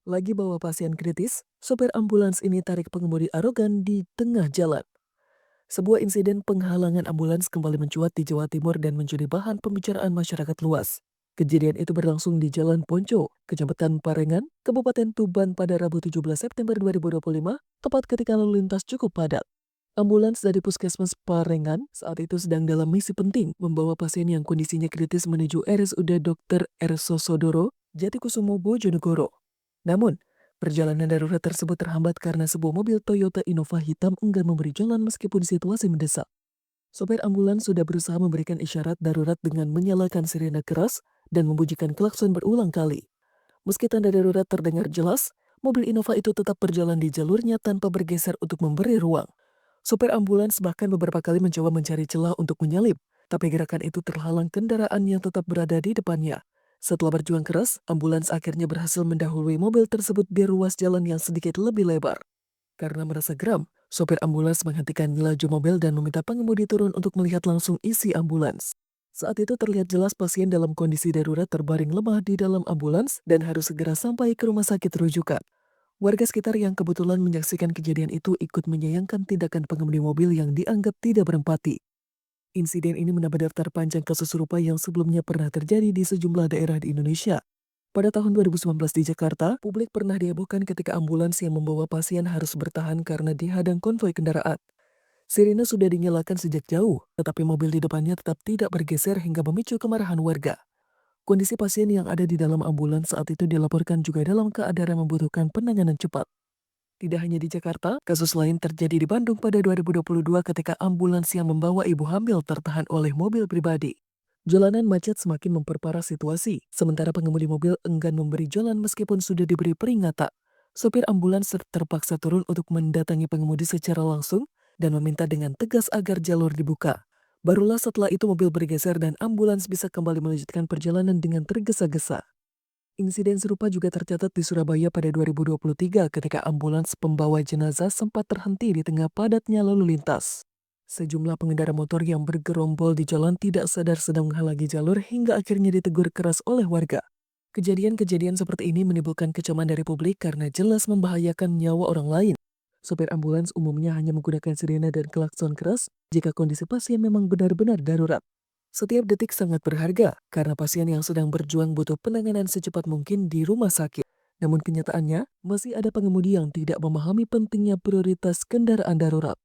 Lagi bawa pasien kritis, sopir ambulans ini tarik pengemudi arogan di tengah jalan. Sebuah insiden penghalangan ambulans kembali mencuat di Jawa Timur dan menjadi bahan pembicaraan masyarakat luas. Kejadian itu berlangsung di Jalan Ponco, Kecamatan Parengan, Kabupaten Tuban pada Rabu 17 September 2025, tepat ketika lalu lintas cukup padat. Ambulans dari Puskesmas Parengan saat itu sedang dalam misi penting membawa pasien yang kondisinya kritis menuju RSUD Dr. R. Sosodoro, Jatikusumo, Bojonegoro. Namun, perjalanan darurat tersebut terhambat karena sebuah mobil Toyota Innova hitam enggan memberi jalan meskipun situasi mendesak. Sopir ambulans sudah berusaha memberikan isyarat darurat dengan menyalakan sirene keras dan membunyikan klakson berulang kali. Meski tanda darurat terdengar jelas, mobil Innova itu tetap berjalan di jalurnya tanpa bergeser untuk memberi ruang. Sopir ambulans bahkan beberapa kali mencoba mencari celah untuk menyalip, tapi gerakan itu terhalang kendaraan yang tetap berada di depannya. Setelah berjuang keras, ambulans akhirnya berhasil mendahului mobil tersebut di ruas jalan yang sedikit lebih lebar. Karena merasa geram, sopir ambulans menghentikan laju mobil dan meminta pengemudi turun untuk melihat langsung isi ambulans. Saat itu terlihat jelas pasien dalam kondisi darurat terbaring lemah di dalam ambulans dan harus segera sampai ke rumah sakit rujukan. Warga sekitar yang kebetulan menyaksikan kejadian itu ikut menyayangkan tindakan pengemudi mobil yang dianggap tidak berempati. Insiden ini menambah daftar panjang kasus serupa yang sebelumnya pernah terjadi di sejumlah daerah di Indonesia. Pada tahun 2019 di Jakarta, publik pernah dihebohkan ketika ambulans yang membawa pasien harus bertahan karena dihadang konvoi kendaraan. Sirine sudah dinyalakan sejak jauh, tetapi mobil di depannya tetap tidak bergeser hingga memicu kemarahan warga. Kondisi pasien yang ada di dalam ambulans saat itu dilaporkan juga dalam keadaan membutuhkan penanganan cepat. Tidak hanya di Jakarta, kasus lain terjadi di Bandung pada 2022 ketika ambulans yang membawa ibu hamil tertahan oleh mobil pribadi. Jalanan macet semakin memperparah situasi, sementara pengemudi mobil enggan memberi jalan meskipun sudah diberi peringatan. Sopir ambulans terpaksa turun untuk mendatangi pengemudi secara langsung dan meminta dengan tegas agar jalur dibuka. Barulah setelah itu mobil bergeser dan ambulans bisa kembali melanjutkan perjalanan dengan tergesa-gesa. Insiden serupa juga tercatat di Surabaya pada 2023 ketika ambulans pembawa jenazah sempat terhenti di tengah padatnya lalu lintas. Sejumlah pengendara motor yang bergerombol di jalan tidak sadar sedang menghalangi jalur hingga akhirnya ditegur keras oleh warga. Kejadian-kejadian seperti ini menimbulkan kecaman dari publik karena jelas membahayakan nyawa orang lain. Sopir ambulans umumnya hanya menggunakan sirene dan klakson keras jika kondisi pasien memang benar-benar darurat. Setiap detik sangat berharga karena pasien yang sedang berjuang butuh penanganan secepat mungkin di rumah sakit. Namun kenyataannya, masih ada pengemudi yang tidak memahami pentingnya prioritas kendaraan darurat.